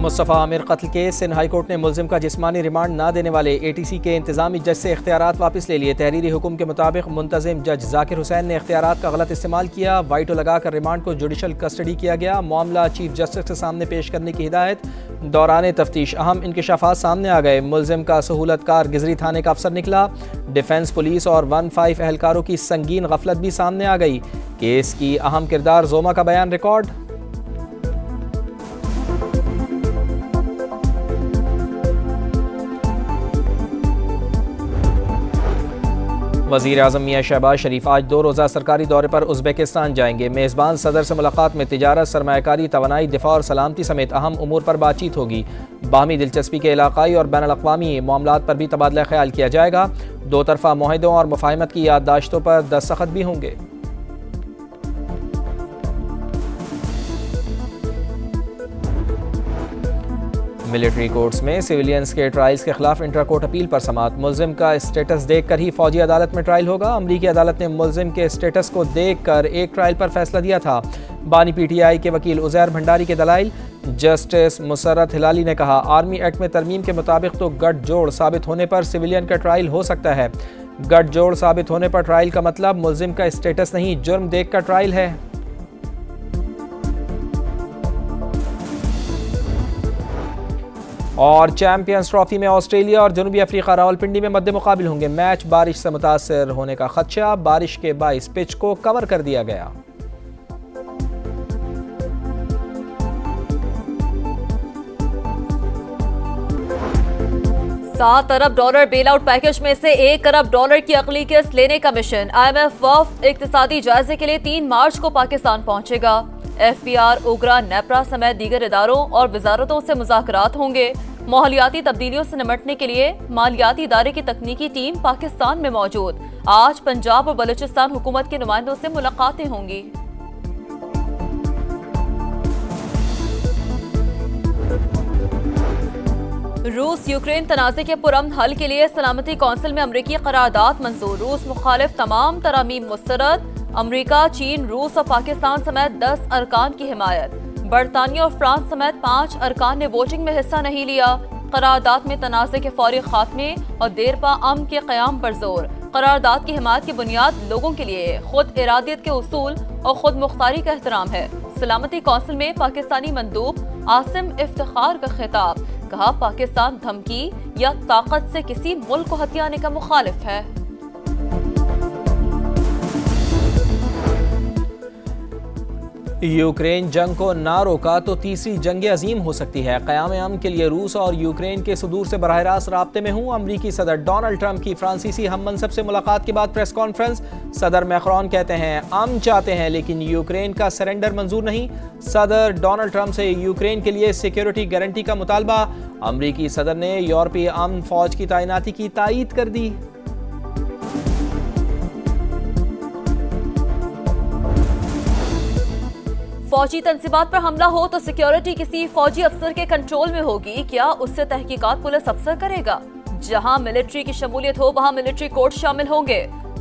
मुस्तफ़ा आमिर कत्ल case Sindh high court ने मुलजिम का जिस्मानी रिमांड न देने वाले ATC के इंतजामी जज से इख्तियारात वापस ले लिए। तहरीरी हुक्म के मुताबिक मुंतजिम जज जाकिर हुसैन ने इख्तियारात का गलत इस्तेमाल किया। वाइटो लगाकर रिमांड को जुडिशल कस्टडी किया गया। मामला चीफ जस्टिस के सामने पेश करने की हिदायत। दौरान तफ्तीश अहम इंकशाफात सामने आ गए। मुलजिम का सहूलतकार गिजरी थाने का अफसर निकला। डिफेंस पुलिस और 15 एहलकारों की संगीन गफलत भी सामने आ गई। केस की अहम किरदार जोमा का बयान रिकॉर्ड। वज़ीर आज़म मियां शहबाज शरीफ आज 2 रोज़ा सरकारी दौरे पर उज़्बेकिस्तान जाएंगे। मेज़बान सदर से मुलाकात में तिजारत, सरमायाकारी, तवानाई, दिफा और सलामती समेत अहम उमूर पर बातचीत होगी। बाहमी दिलचस्पी के इलाक़ाई और बैनुल-अक़वामी मामलात पर भी तबादला ख्याल किया जाएगा। 2 तरफ़ा मुआहिदों और मुफ़ाहिमत की याददाश्तों पर दस्तखत भी होंगे। मिलिट्री कोर्ट्स में सिविलियंस के ट्रायल्स के खिलाफ इंट्रा कोर्ट अपील पर समाअत। मुलजिम का स्टेटस देखकर ही फौजी अदालत में ट्रायल होगा। अमरीकी अदालत ने मुलजिम के स्टेटस को देखकर एक ट्रायल पर फैसला दिया था। बानी PTI के वकील उज़ैर भंडारी के दलाइल। जस्टिस मुसर्रत हिलाली ने कहा, आर्मी एक्ट में तरमीम के मुताबिक तो गठजोड़ साबित होने पर सिविलियन का ट्रायल हो सकता है। गठजोड़ साबित होने पर ट्रायल का मतलब मुलजिम का स्टेटस नहीं, जुर्म देख कर ट्रायल है। और चैंपियंस ट्रॉफी में ऑस्ट्रेलिया और जनूबी अफ्रीका रावलपिंडी में मद्दे मुकाबिल होंगे। मैच बारिश से मुतासर होने का खदशा, बारिश के बाइस पिच को कवर कर दिया गया। $7 अरब बेल आउट पैकेज में से $1 करोड़ की अगली किस्त लेने का मिशन। IMF वफ़द इक्तिसादी जायजे के लिए 3 मार्च को पाकिस्तान पहुंचेगा। FBR, उगरा, नेपरा समेत दीगर इदारों और वजारतों से मुज़ाकरात होंगे। माहौलियाती तब्दीलियों से निपटने के लिए मालियाती इदारे की तकनीकी टीम पाकिस्तान में मौजूद। आज पंजाब और बलूचिस्तान हुकूमत के नुमाइंदों से मुलाकातें होंगी। रूस यूक्रेन तनाज़े के पुरअमन हल के लिए सलामती कौंसिल में अमरीकी करारदाद मंजूर। रूस मुखालिफ तमाम तरामीम मुस्तरद। अमरीका, चीन, रूस और पाकिस्तान समेत 10 अरकान की हिमायत। बरतानिया और फ्रांस समेत 5 अरकान ने वोटिंग में हिस्सा नहीं लिया। करारदाद में तनाज़े के फौरी खात्मे और देरपा अमन के क़याम पर जोर। करारदाद की हिमायत की बुनियाद लोगों के लिए खुद इरादियत के उसूल और खुद मुख्तारी का एहतराम है। सलामती कौंसिल में पाकिस्तानी मंदूब आसिम इफ्तिखार का खिताब। कहा, पाकिस्तान धमकी या ताकत से किसी मुल्क को हथियाने का मुखालिफ है। यूक्रेन जंग को ना रोका तो तीसरी जंग अजीम हो सकती है। क़याम अमन के लिए रूस और यूक्रेन के सुदूर से बराह रास्त राब्ते में हूँ। अमरीकी सदर डोनाल्ड ट्रंप की फ्रांसीसी हम मनसब से मुलाकात के बाद प्रेस कॉन्फ्रेंस। सदर मैक्रोन कहते हैं, हम चाहते हैं लेकिन यूक्रेन का सरेंडर मंजूर नहीं। सदर डोनाल्ड ट्रंप से यूक्रेन के लिए सिक्योरिटी गारंटी का मुतालबा। अमरीकी सदर ने यूरोपीय अमन फौज की तैनाती की तायीद कर दी। फौजी तंसीबात पर हमला हो तो सिक्योरिटी किसी फौजी अफसर के कंट्रोल में होगी। क्या उससे तहकीकात पुलिस अफसर करेगा? जहां मिलिट्री की शमूलियत हो वहां मिलिट्री कोर्ट शामिल होंगे।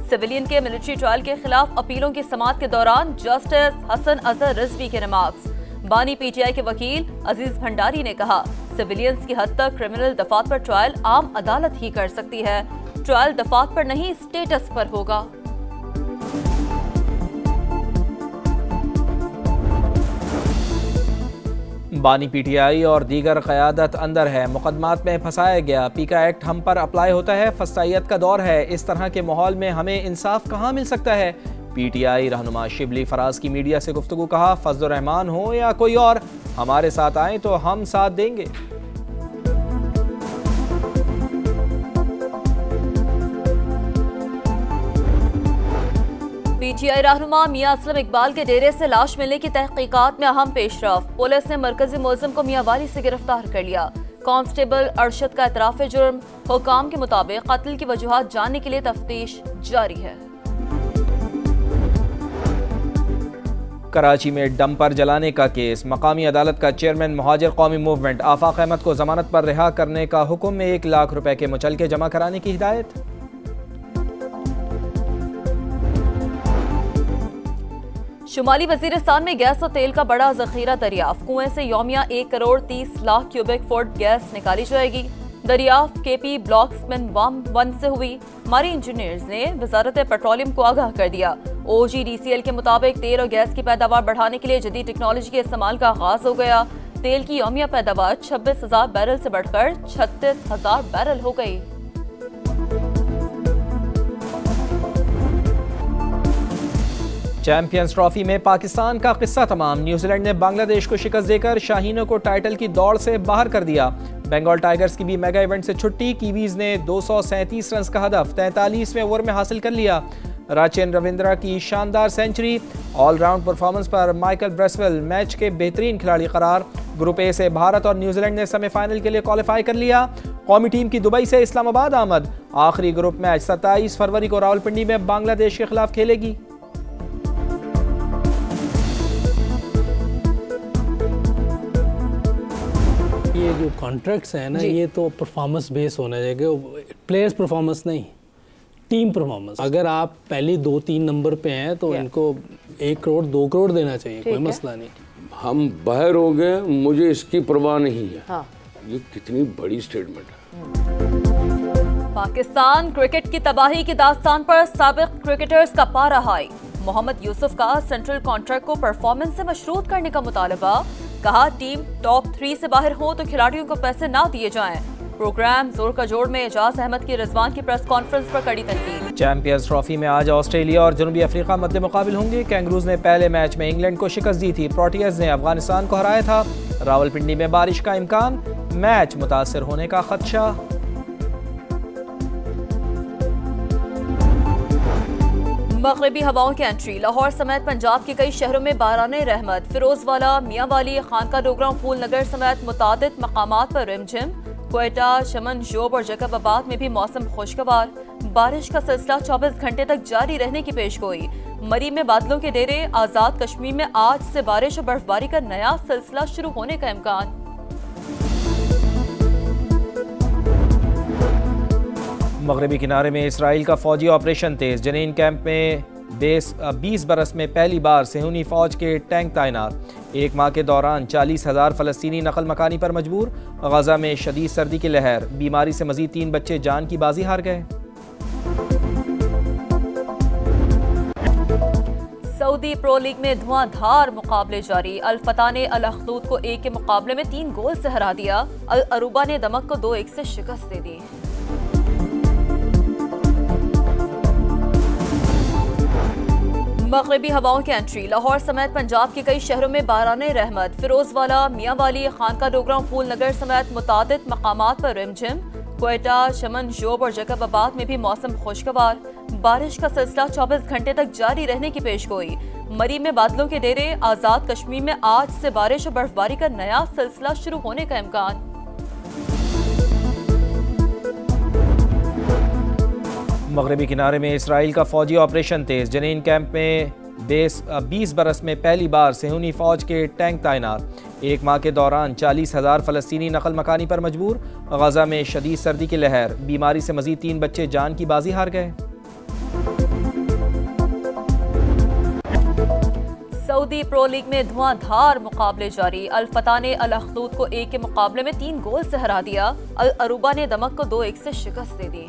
सिविलियन के मिलिट्री ट्रायल के खिलाफ अपीलों की समाअत के दौरान जस्टिस हसन अजहर रिजवी के रिमार्क्स। बानी PTI के वकील अजीज भंडारी ने कहा, सिविलियंस की हद तक क्रिमिनल दफात पर ट्रायल आम अदालत ही कर सकती है। ट्रायल दफात पर नहीं, स्टेटस पर होगा। बानी PTI और दीगर क़यादत अंदर है। मुकदमात में फंसाया गया। पीका एक्ट हम पर अप्लाई होता है। फसाइयत का दौर है। इस तरह के माहौल में हमें इंसाफ कहाँ मिल सकता है? PTI रहनुमा शिबली फराज की मीडिया से गुफ्तगू। कहा, फजल रहमान हो या कोई और, हमारे साथ आए तो हम साथ देंगे। PTI रहनुमा मियां असलम इकबाल के डेरे से लाश मिलने की तहकीकात में अहम पेशरफ। पुलिस ने मरकजी मुलजिम को मियांवाली से गिरफ्तार कर लिया। कांस्टेबल अरशद का एतराफ जुर्म। हुकाम के मुताबिक कत्ल की वजूहात जानने के लिए तफ्तीश जारी है। कराची में डंपर जलाने का केस। मकामी अदालत का चेयरमैन मुहाजिर कौमी मूवमेंट आफाक अहमद को जमानत पर रिहा करने का हुक्म। 1 लाख रुपए के मुचलके जमा कराने की हिदायत। शुमाली वजीरिस्तान में गैस और तेल का बड़ा जखीरा दरियाफ्त। कुएं से यौमिया 1 crore 30 lakh cubic foot gas निकाली जाएगी। दरियाफ्त केपी ब्लॉक्समैन 1 से हुई। हमारे इंजीनियर्स ने वजारत पेट्रोलियम को आगाह कर दिया। OGDCL के मुताबिक तेल और गैस की पैदावार बढ़ाने के लिए जदीद टेक्नोलॉजी के इस्तेमाल का आगाज हो गया। तेल की यौमिया पैदावार 26,000 बैरल से बढ़कर 36,000 बैरल हो गई। चैंपियंस ट्रॉफी में पाकिस्तान का किस्सा तमाम। न्यूजीलैंड ने बांग्लादेश को शिकस्त देकर शाहीनों को टाइटल की दौड़ से बाहर कर दिया। बंगाल टाइगर्स की भी मेगा इवेंट से छुट्टी। कीवीज ने 237 रन का हदफ 43वें ओवर में हासिल कर लिया। राचेन रविंद्रा की शानदार सेंचुरी। ऑलराउंड परफॉर्मेंस पर माइकल ब्रेसवेल मैच के बेहतरीन खिलाड़ी करार। ग्रुप ए से भारत और न्यूजीलैंड ने सेमीफाइनल के लिए क्वालिफाई कर लिया। कौमी टीम की दुबई से इस्लामाबाद आमद। आखिरी ग्रुप मैच 27 फरवरी को रावलपिंडी में बांग्लादेश के खिलाफ खेलेगी। ये जो कॉन्ट्रैक्ट्स हैं ना, ये तो परफॉर्मेंस बेस होना चाहिए, प्लेयर्स परफॉर्मेंस नहीं, टीम परफॉर्मेंस। अगर आप पहली 2-3 नंबर पे हैं तो इनको 1 करोड़ 2 करोड़ देना चाहिए, कोई मसला नहीं। हम बाहर हो गए, मुझे इसकी परवाह नहीं है। हाँ। ये कितनी बड़ी स्टेटमेंट है। पाकिस्तान क्रिकेट की तबाही की दास्तान पर साबिक क्रिकेटर्स का पारा हाई। मोहम्मद यूसुफ का सेंट्रल कॉन्ट्रैक्ट को परफॉर्मेंस से मशरूत करने का मुतालबा। कहा टीम टॉप 3 से बाहर हो तो खिलाड़ियों को पैसे ना दिए जाएं। प्रोग्राम जोर का जोड़ में एजाज अहमद की रिजवान की प्रेस कॉन्फ्रेंस पर कड़ी तनकीद। चैंपियंस ट्रॉफी में आज ऑस्ट्रेलिया और जनूबी अफ्रीका मद्दे मुकाबिल होंगे। कैंगरूज ने पहले मैच में इंग्लैंड को शिकस्त दी थी। प्रोटियर्स ने अफगानिस्तान को हराया था। रावलपिंडी में बारिश का इम्कान, मैच मुतासर होने का खदशा। मगरबी हवाओं की एंट्री। लाहौर समेत पंजाब के कई शहरों में बाराने रहमत। फिरोजवाला, मियांवाली, खानका डोगरा, फूल नगर समेत मुतादिद मकामात पर रिमझिम। क्वेटा, शमन, जोब और जैकबाबाद में भी मौसम खुशगवार। बारिश का सिलसिला 24 घंटे तक जारी रहने की पेशगोई। मरी में बादलों के डेरे। आज़ाद कश्मीर में आज से बारिश और बर्फबारी का नया सिलसिला शुरू होने का इम्कान। मगरबी किनारे में इसराइल का फौजी ऑपरेशन तेज। जनीन कैंप में 20 बरस में पहली बार सेहूनी फौज के टैंक तैनात। 1 माह के दौरान 40,000 फ़लस्तीनी नकल मकानी पर मजबूर। गजा में शदीद सर्दी की लहर। बीमारी से मजीद 3 बच्चे जान की बाजी हार गए। सऊदी प्रो लीग में धुआंधार मुकाबले जारी। अल फतह ने अल अखदूद को 1 के मुकाबले में 3 गोल से हरा दिया। अल अरूबा ने दमक को 2-1 से शिकस्त दे दी। मगरबी हवाओं की एंट्री। लाहौर समेत पंजाब के कई शहरों में बाराने रहमत। फिरोजवाला, मियांवाली, खानका डोगरा, फूल नगर समेत मुतादिद मकामात पर रिमझिम। क्वेटा, शमन, जोब और जैकबाबाद में भी मौसम खुशगवार। बारिश का सिलसिला 24 घंटे तक जारी रहने की पेशगोई। मरी में बादलों के डेरे। आज़ाद कश्मीर में आज से बारिश और बर्फबारी का नया सिलसिला शुरू होने का इम्कान। मगरबी किनारे में इसराइल का फौजी ऑपरेशन तेज। जनीन कैंप में 20 बरस में पहली बार सेहूनी फौज के टैंक तैनात। 1 माह के दौरान 40,000 फ़लस्तीनी नकल मकानी पर मजबूर। गजा में शदीद सर्दी की लहर। बीमारी से मजीद 3 बच्चे जान की बाजी हार गए। सऊदी प्रो लीग में धुआंधार मुकाबले जारी। अल फतह ने अल अखदूद को 1 के मुकाबले में 3 गोल से हरा दिया। अल अरूबा ने दमक को 2-1 से शिकस्त दे दी।